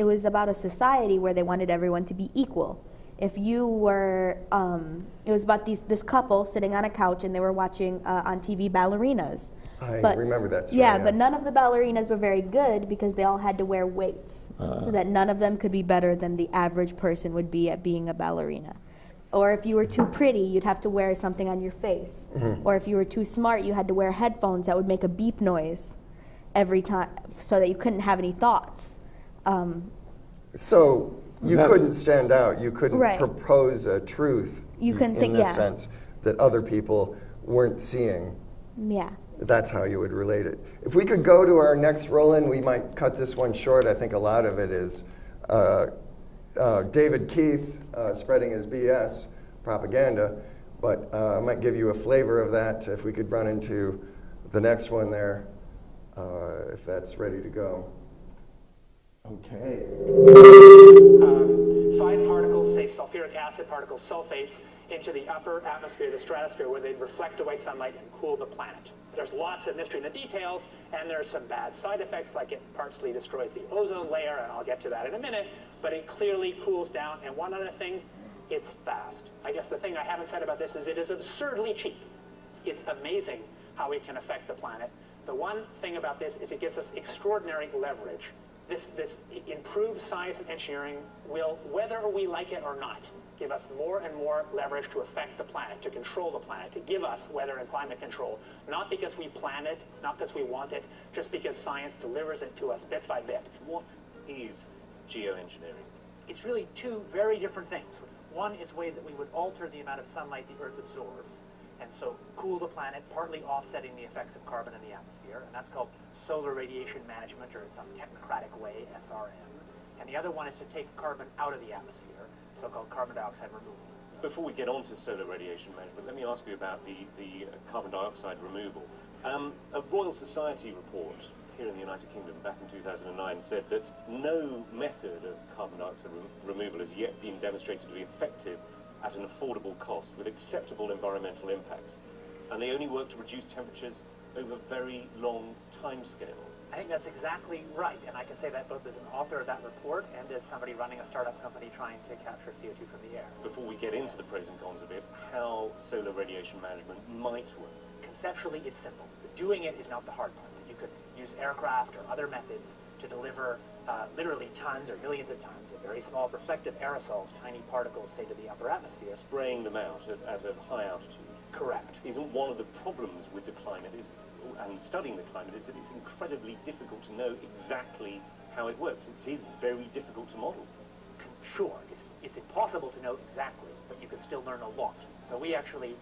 was about a society where they wanted everyone to be equal. If you were, it was about this couple sitting on a couch and they were watching on TV ballerinas. I remember that story. Yeah, but none of the ballerinas were very good because they all had to wear weights so that none of them could be better than the average person would be at being a ballerina. Or if you were too pretty, you'd have to wear something on your face. Mm-hmm. Or if you were too smart, you had to wear headphones that would make a beep noise every time so that you couldn't have any thoughts. So you couldn't stand out. You couldn't propose a truth in this sense that other people weren't seeing. Yeah. That's how you would relate it. If we could go to our next roll-in, we might cut this one short. I think a lot of it is David Keith spreading his BS propaganda, but I might give you a flavor of that if we could run into the next one there, if that's ready to go. Okay. Side particles, say sulfuric acid particles, sulfates, into the upper atmosphere, the stratosphere, where they reflect away sunlight and cool the planet. There's lots of mystery in the details, and there's some bad side effects, like it partially destroys the ozone layer, and I'll get to that in a minute, but it clearly cools down. And one other thing, it's fast. I guess the thing I haven't said about this is it is absurdly cheap. It's amazing how it can affect the planet. The one thing about this is it gives us extraordinary leverage. This improved science and engineering will, whether we like it or not, give us more and more leverage to affect the planet, to control the planet, to give us weather and climate control, not because we plan it, not because we want it, just because science delivers it to us bit by bit. What is geoengineering? It's really two very different things. One is ways that we would alter the amount of sunlight the Earth absorbs, and so cool the planet, partly offsetting the effects of carbon in the atmosphere, and that's called solar radiation management, or in some technocratic way, SRM. And the other one is to take carbon out of the atmosphere, so-called carbon dioxide removal. Before we get on to solar radiation management, let me ask you about the carbon dioxide removal. A Royal Society report here in the United Kingdom back in 2009 said that no method of carbon dioxide removal has yet been demonstrated to be effective at an affordable cost with acceptable environmental impacts. And they only work to reduce temperatures over very long timescales. I think that's exactly right, and I can say that both as an author of that report and as somebody running a startup company trying to capture CO2 from the air. Before we get into the pros and cons of it, how solar radiation management might work? Conceptually, it's simple. Doing it is not the hard part. You could use aircraft or other methods to deliver literally tons or millions of tons of very small reflective aerosols, tiny particles, say, to the upper atmosphere. Spraying them out at a high altitude. Correct. Isn't one of the problems with the climate and studying the climate is that it's incredibly difficult to know exactly how it works. It is very difficult to model. Sure, it's impossible to know exactly, but you can still learn a lot. So we actually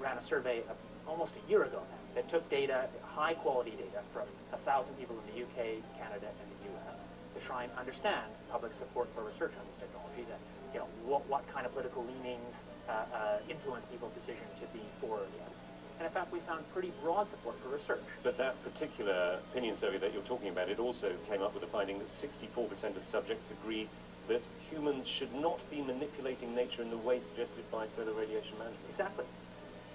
ran a survey almost a year ago now that took data, high-quality data, from 1,000 people in the UK, Canada, and the US to try and understand public support for research on these technologies and, you know, what kind of political leanings influence people's decision to be for or against. And in fact, we found pretty broad support for research. But that particular opinion survey that you're talking about, it also came up with the finding that 64% of subjects agree that humans should not be manipulating nature in the way suggested by solar radiation management. Exactly.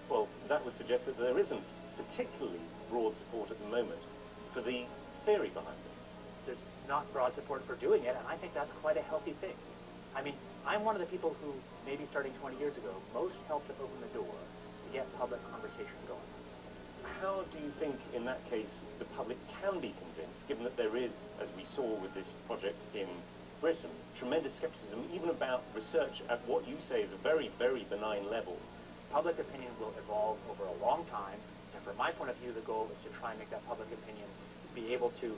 Well, that would suggest that there isn't particularly broad support at the moment for the theory behind it. There's not broad support for doing it, and I think that's quite a healthy thing. I mean, I'm one of the people who, maybe starting 20 years ago, most helped to open the door to get public conversation going. How do you think, in that case, the public can be convinced, given that there is, as we saw with this project in Britain, tremendous skepticism, even about research at what you say is a very, very benign level? Public opinion will evolve over a long time, and from my point of view, the goal is to try and make that public opinion be able to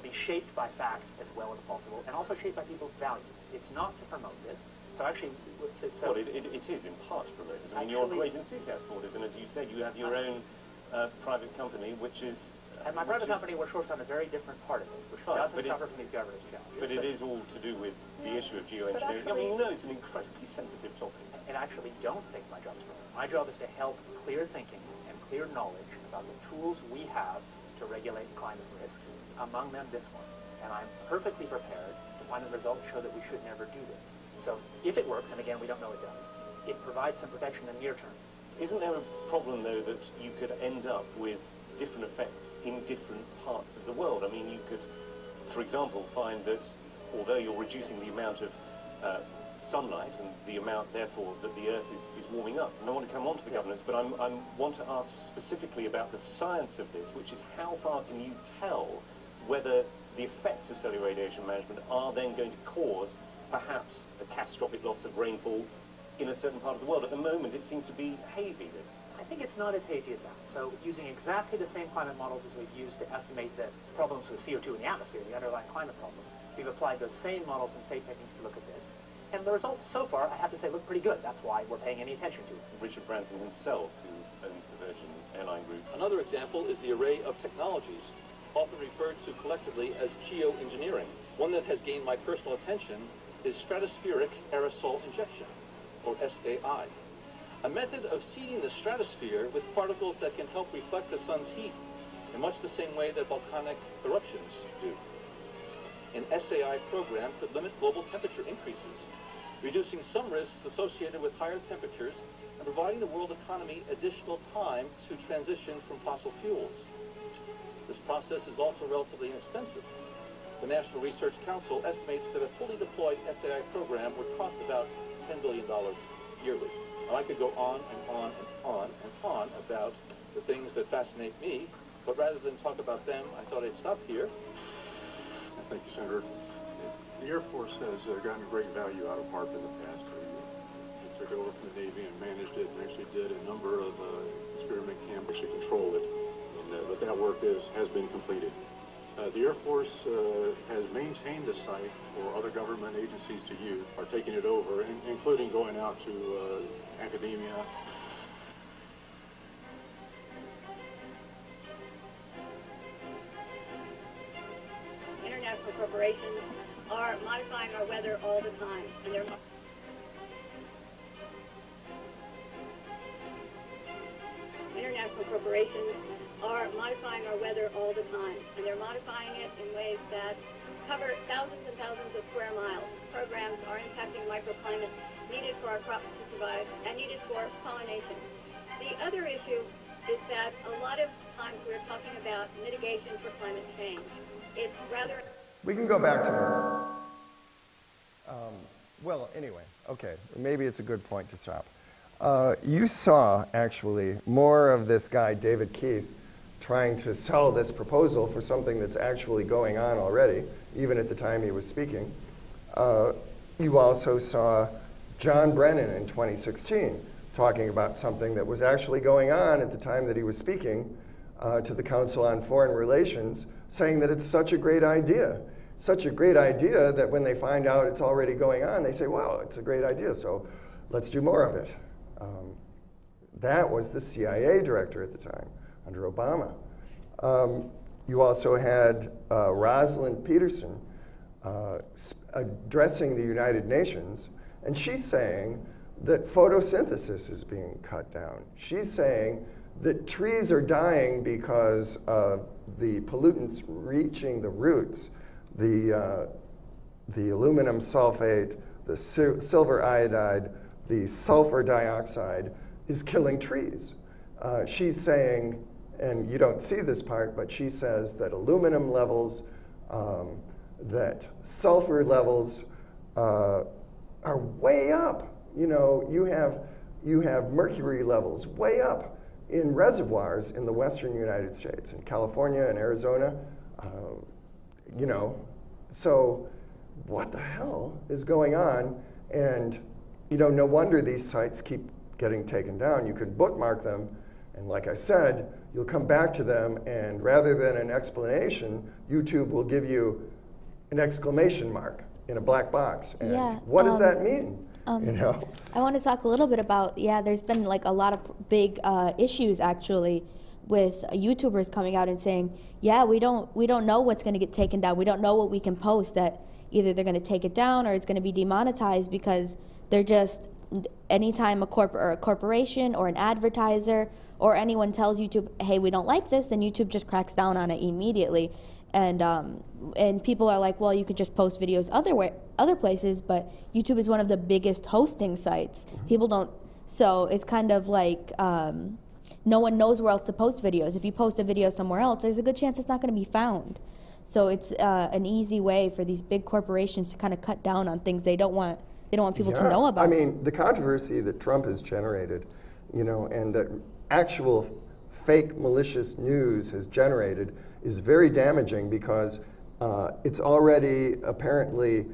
be shaped by facts as well as possible, and also shaped by people's values. It's not to promote this. So actually, well, it is in part to promote this. I mean, you're a great enthusiast for this, and as you said, you have your own private company, which is... And my private company works on a very different part of it, which doesn't suffer from these governance challenges. But it is all to do with the issue of geoengineering. I mean, you know, it's an incredibly sensitive topic. And I actually don't think my job is wrong. My job is to help clear thinking and clear knowledge about the tools we have to regulate climate risks, among them this one. And I'm perfectly prepared to find the results show that we should never do this. So if it works, and again, we don't know it does, it provides some protection in the near term. Isn't there a problem, though, that you could end up with different effects in different parts of the world? I mean, you could, for example, find that although you're reducing the amount of sunlight and the amount, therefore, that the Earth is warming up. And I want to come on to the governance, but I want to ask specifically about the science of this, which is how far can you tell whether the effects of solar radiation management are then going to cause perhaps a catastrophic loss of rainfall in a certain part of the world? At the moment, it seems to be hazy, this. I think it's not as hazy as that. So using exactly the same climate models as we've used to estimate the problems with CO2 in the atmosphere, the underlying climate problem, we've applied those same models and same techniques to look at this. And the results so far, I have to say, look pretty good. That's why we're paying any attention to it. Richard Branson himself, who owns the Virgin Airline Group. Another example is the array of technologies, often referred to collectively as geoengineering. One that has gained my personal attention is stratospheric aerosol injection, or SAI. A method of seeding the stratosphere with particles that can help reflect the sun's heat, in much the same way that volcanic eruptions do. an SAI program could limit global temperature increases, reducing some risks associated with higher temperatures and providing the world economy additional time to transition from fossil fuels. This process is also relatively inexpensive. The National Research Council estimates that a fully deployed SAI program would cost about $10 billion yearly. Now, I could go on and on and on and on about the things that fascinate me, but rather than talk about them, I thought I'd stop here. Thank you, Senator. The Air Force has gotten great value out of HAARP in the past. They took it over from the Navy and managed it and actually did a number of experiment camps, actually controlled it. And, but that work has been completed. The Air Force has maintained the site for other government agencies to use, are taking it over, including going out to academia. International corporations are modifying our weather all the time, and they're international corporations are modifying our weather all the time, and they're modifying it in ways that cover thousands and thousands of square miles. Programs are impacting microclimates needed for our crops to survive and needed for pollination. The other issue is that a lot of times we're talking about mitigation for climate change. It's rather... We can go back to her. Well, anyway, okay, maybe it's a good point to stop. You saw, actually, more of this guy, David Keith, trying to sell this proposal for something that's actually going on already, even at the time he was speaking. You also saw John Brennan in 2016 talking about something that was actually going on at the time that he was speaking to the Council on Foreign Relations, saying that it's such a great idea. Such a great idea that when they find out it's already going on, they say, wow, it's a great idea, so let's do more of it. That was the CIA director at the time, under Obama. You also had Rosalind Peterson addressing the United Nations, and she's saying that photosynthesis is being cut down. She's saying that trees are dying because of the pollutants reaching the roots, the aluminum sulfate, the silver iodide, the sulfur dioxide is killing trees. She's saying, and you don't see this part, but she says that aluminum levels, that sulfur levels are way up. You know, you have mercury levels way up in reservoirs in the western United States, in California and Arizona. You know, so what the hell is going on? And you know, no wonder these sites keep getting taken down. You can bookmark them, and like I said, you'll come back to them, and rather than an explanation, YouTube will give you an exclamation mark in a black box. And what does that mean? You know? I want to talk a little bit about, there's been like a lot of big issues actually with YouTubers coming out and saying, we don't know what's going to get taken down. We don't know what we can post, that either they're going to take it down or it's going to be demonetized, because they're just, anytime a corporation or an advertiser or anyone tells YouTube, hey, we don't like this, then YouTube just cracks down on it immediately. And people are like, well, you could just post videos other places, but YouTube is one of the biggest hosting sites. People don't, so it's kind of like no one knows where else to post videos. If you post a video somewhere else, there's a good chance it's not going to be found. So it's an easy way for these big corporations to kind of cut down on things they don't want people to know about. I mean, the controversy that Trump has generated, you know, and that actual fake malicious news has generated is very damaging, because it's already apparently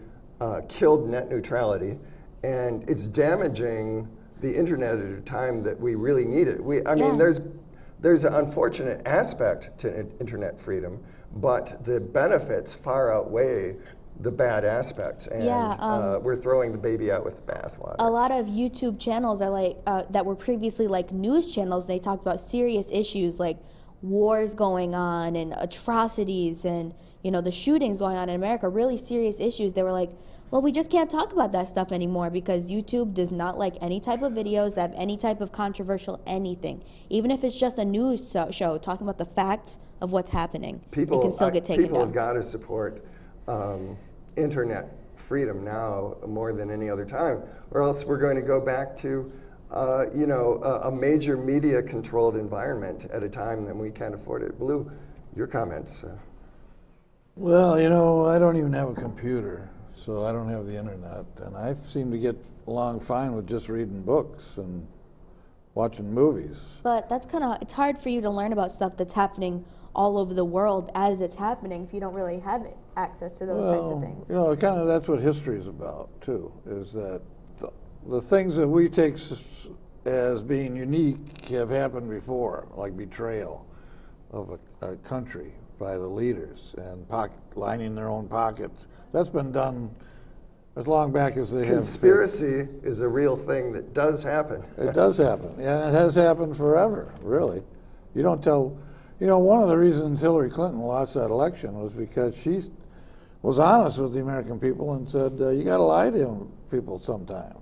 killed net neutrality, and it's damaging the internet at a time that we really need it. I mean, there's an unfortunate aspect to internet freedom, but the benefits far outweigh the bad aspects, and we're throwing the baby out with the bathwater. A lot of YouTube channels are like that were previously like news channels. They talked about serious issues like wars going on and atrocities and, you know, the shootings going on in America, really serious issues. They were like, well, we just can't talk about that stuff anymore because YouTube does not like any type of videos that have any type of controversial anything. Even if it's just a news show talking about the facts of what's happening, it can still get taken down. People have got to support internet freedom now more than any other time, or else we're going to go back to a major media-controlled environment at a time that we can't afford it. Blue, your comments. Well, I don't even have a computer, so I don't have the internet, and I seem to get along fine with just reading books and watching movies. But that's it's hard for you to learn about stuff that's happening all over the world as it's happening if you don't really have access to those types of things. That's what history is about, too, is that the things that we take as being unique have happened before, like betrayal of a country by the leaders and lining their own pockets. That's been done as long back as they have. Conspiracy is a real thing that does happen. It does happen, and it has happened forever, really. You don't tell, one of the reasons Hillary Clinton lost that election was because she was honest with the American people and said, you got to lie to people sometimes.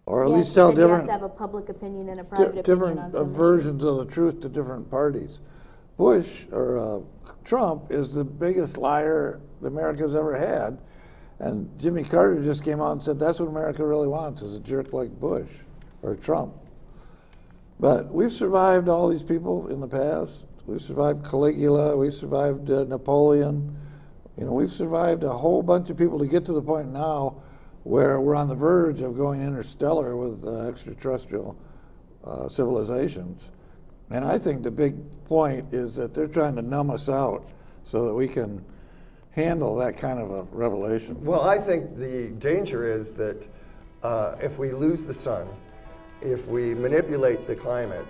Or at least tell different. You have to have a public opinion and a private opinion on different versions of the truth to different parties. Bush or Trump is the biggest liar America's ever had, and Jimmy Carter just came out and said that's what America really wants, is a jerk like Bush or Trump. But we've survived all these people in the past. We've survived Caligula. We've survived Napoleon. We've survived a whole bunch of people to get to the point now where we're on the verge of going interstellar with extraterrestrial civilizations. And I think the big point is that they're trying to numb us out so that we can handle that kind of a revelation. Well, I think the danger is that if we lose the sun, if we manipulate the climate,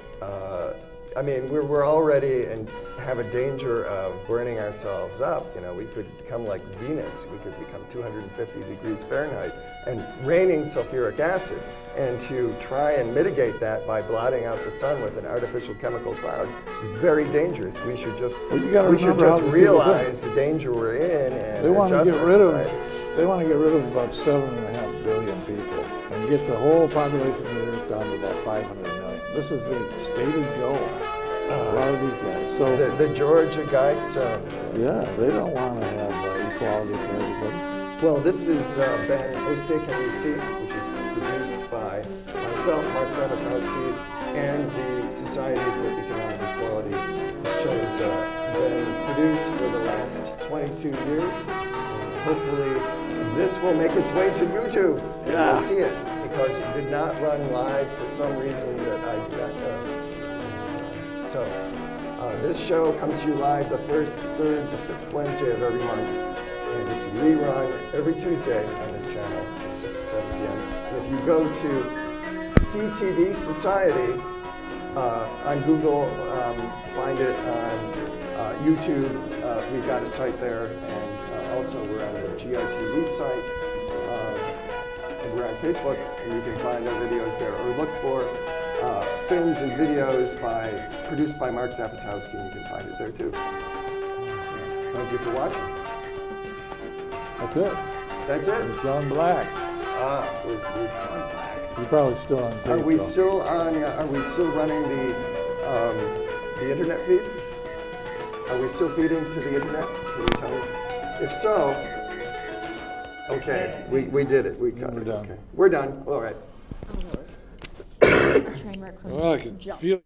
we're already and have a danger of burning ourselves up. We could become like Venus. We could become 250 degrees Fahrenheit and raining sulfuric acid. And to try and mitigate that by blotting out the sun with an artificial chemical cloud is very dangerous. We should just realize the danger we're in and adjust our society. They want to get rid of about 7.5 billion people and get the whole population of the Earth down to about 500 million. This is their stated goal. A lot of these guys. So the Georgia Guidestones. Yeah, they don't want to have equality for everybody. Well, this is been OSE Can You See, which is produced by myself, Mark Sabatowski, and the Society for Economic Equality. The show has been produced for the last 22 years. Hopefully, this will make its way to YouTube. And you'll see it, because it did not run live for some reason that I So, this show comes to you live the first, third, the fifth Wednesday of every month, and it's rerun every Tuesday on this channel from 6 to 7 p.m. And if you go to CTV Society on Google, find it on YouTube, we've got a site there, and also we're on the GRTV site, and we're on Facebook, and you can find our videos there, or look for films and videos produced by Mark Zapotowski, and you can find it there too. Thank you for watching. That's it. That's it. It's John Black. We're John Black. You're probably still on tape. Are we still on? Are we still running the internet feed? Are we still feeding to the internet? Can you tell me? If so, okay, we did it. We got it. We're done. Okay. We're done. All right. Train wreck from Well, I can feel